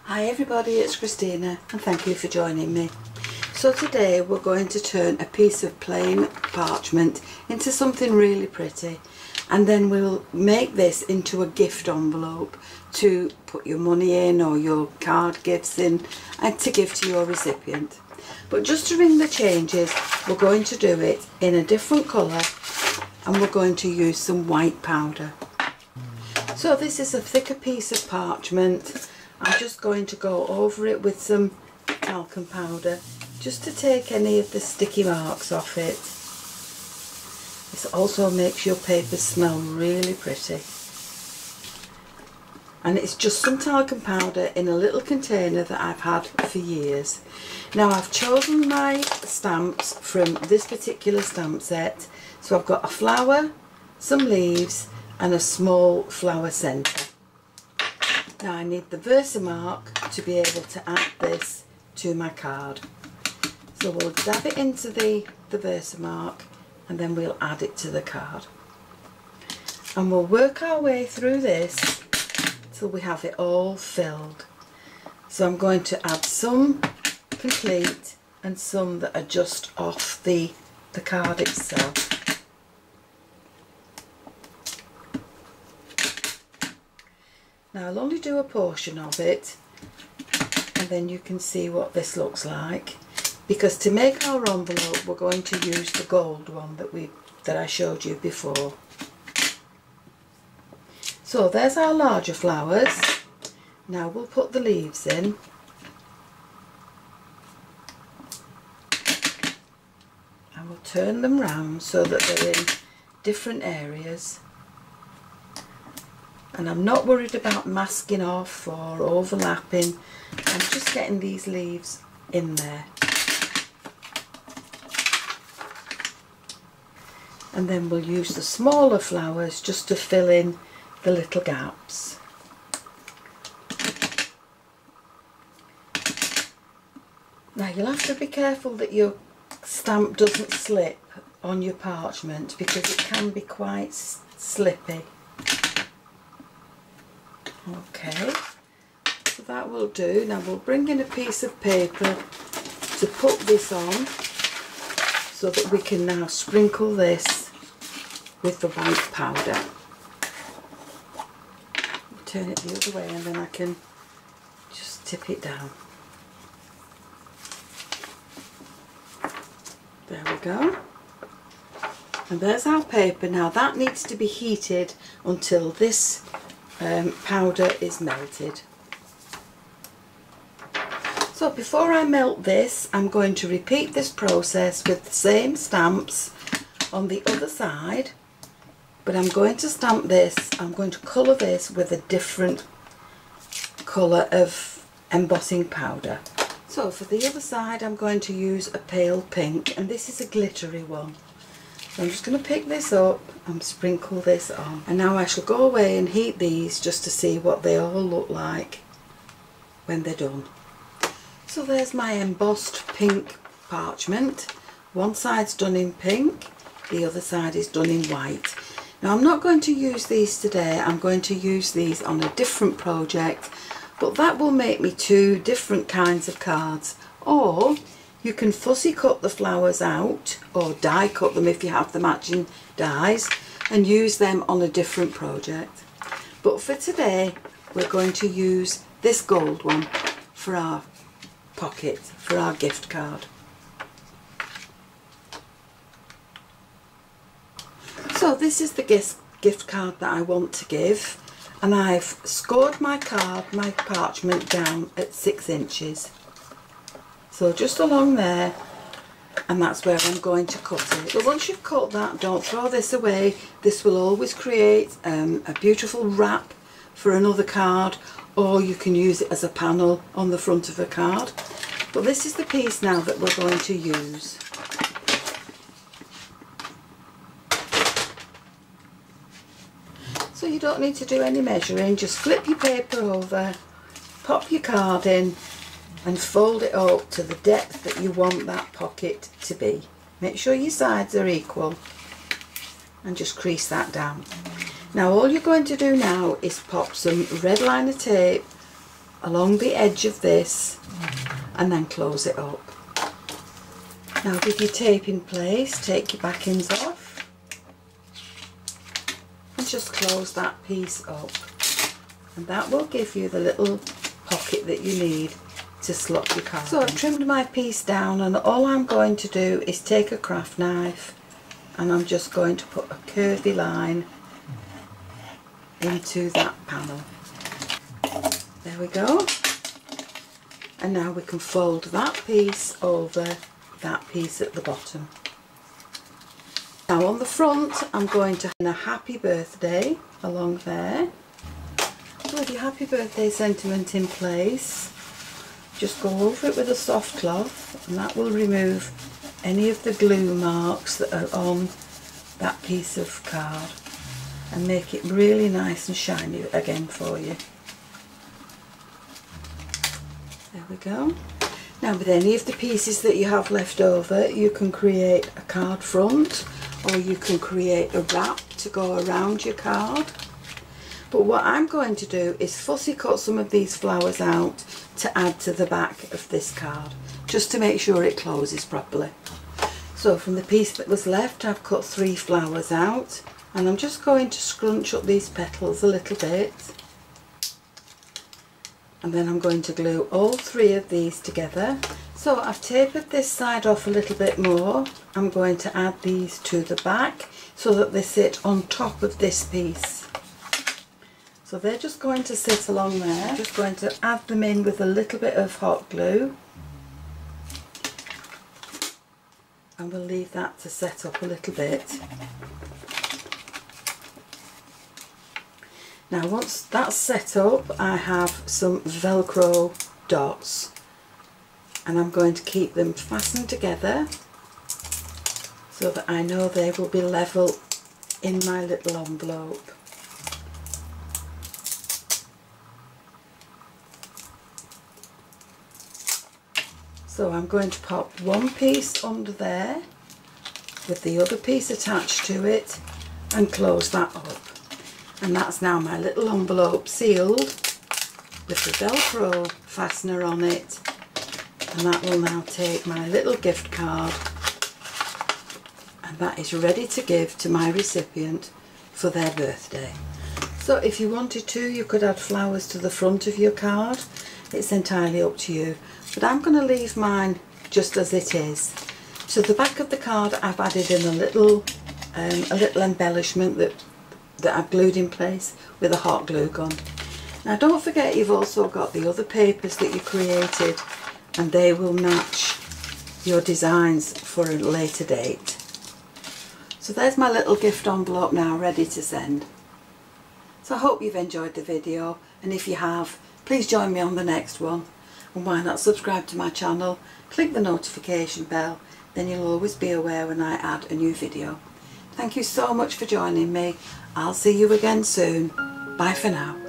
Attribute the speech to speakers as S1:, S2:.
S1: Hi everybody, it's Christina and thank you for joining me. So today we're going to turn a piece of plain parchment into something really pretty, and then we'll make this into a gift envelope to put your money in or your card gifts in and to give to your recipient. But just to ring the changes, we're going to do it in a different colour and we're going to use some white powder. So this is a thicker piece of parchment. I'm just going to go over it with some talcum powder just to take any of the sticky marks off it. This also makes your paper smell really pretty. And it's just some talcum powder in a little container that I've had for years. Now I've chosen my stamps from this particular stamp set. So I've got a flower, some leaves and a small flower centre. Now I need the Versamark to be able to add this to my card. So we'll dab it into the Versamark and then we'll add it to the card. And we'll work our way through this till we have it all filled. So I'm going to add some complete and some that are just off the card itself. Now I'll only do a portion of it and then you can see what this looks like, because to make our envelope we're going to use the gold one that I showed you before. So there's our larger flowers. Now we'll put the leaves in. And we'll turn them round so that they're in different areas. And I'm not worried about masking off or overlapping. I'm just getting these leaves in there. And then we'll use the smaller flowers just to fill in the little gaps. Now you'll have to be careful that your stamp doesn't slip on your parchment because it can be quite slippy. Okay, so that will do. Now we'll bring in a piece of paper to put this on so that we can now sprinkle this with the white powder. Turn it the other way and then I can just tip it down. There we go. And there's our paper. Now that needs to be heated until this powder is melted. So before I melt this, I'm going to repeat this process with the same stamps on the other side, but I'm going to stamp this, I'm going to colour this with a different colour of embossing powder. So for the other side I'm going to use a pale pink, and this is a glittery one. So I'm just going to pick this up and sprinkle this on. And now I shall go away and heat these just to see what they all look like when they're done. So there's my embossed pink parchment. One side's done in pink, the other side is done in white. Now I'm not going to use these today, I'm going to use these on a different project, but that will make me two different kinds of cards. Or you can fussy cut the flowers out or die cut them if you have the matching dies and use them on a different project. But for today we're going to use this gold one for our pocket, for our gift card. So this is the gift card that I want to give, and I've scored my parchment down at 6 inches. So just along there, and that's where I'm going to cut it. But once you've cut that, don't throw this away. This will always create a beautiful wrap for another card, or you can use it as a panel on the front of a card. But this is the piece now that we're going to use. So you don't need to do any measuring, just flip your paper over, pop your card in and fold it up to the depth that you want that pocket to be. Make sure your sides are equal and just crease that down. Now all you're going to do now is pop some red liner tape along the edge of this and then close it up. Now with your tape in place, take your backings off and just close that piece up, and that will give you the little pocket that you need to slot your card. So I've trimmed my piece down, and all I'm going to do is take a craft knife and I'm just going to put a curvy line into that panel. There we go. And now we can fold that piece over that piece at the bottom. Now on the front I'm going to put a happy birthday along there. So with your happy birthday sentiment in place, just go over it with a soft cloth, and that will remove any of the glue marks that are on that piece of card and make it really nice and shiny again for you. There we go. Now with any of the pieces that you have left over, you can create a card front, or you can create a wrap to go around your card. But what I'm going to do is fussy cut some of these flowers out to add to the back of this card, just to make sure it closes properly. So from the piece that was left, I've cut 3 flowers out, and I'm just going to scrunch up these petals a little bit, and then I'm going to glue all 3 of these together. So I've tapered this side off a little bit more. I'm going to add these to the back so that they sit on top of this piece. So they're just going to sit along there. I'm just going to add them in with a little bit of hot glue, and we'll leave that to set up a little bit. Now once that's set up, I have some Velcro dots, and I'm going to keep them fastened together so that I know they will be level in my little envelope. So I'm going to pop one piece under there with the other piece attached to it and close that up. And that's now my little envelope sealed with the Velcro fastener on it, and that will now take my little gift card, and that is ready to give to my recipient for their birthday. So if you wanted to, you could add flowers to the front of your card. It's entirely up to you, but I'm going to leave mine just as it is. To the back of the card I've added in a little embellishment that I've glued in place with a hot glue gun. Now don't forget, you've also got the other papers that you created, and they will match your designs for a later date. So there's my little gift envelope now ready to send. So I hope you've enjoyed the video, and if you have, please join me on the next one, and why not subscribe to my channel, click the notification bell, then you'll always be aware when I add a new video. Thank you so much for joining me. I'll see you again soon. Bye for now.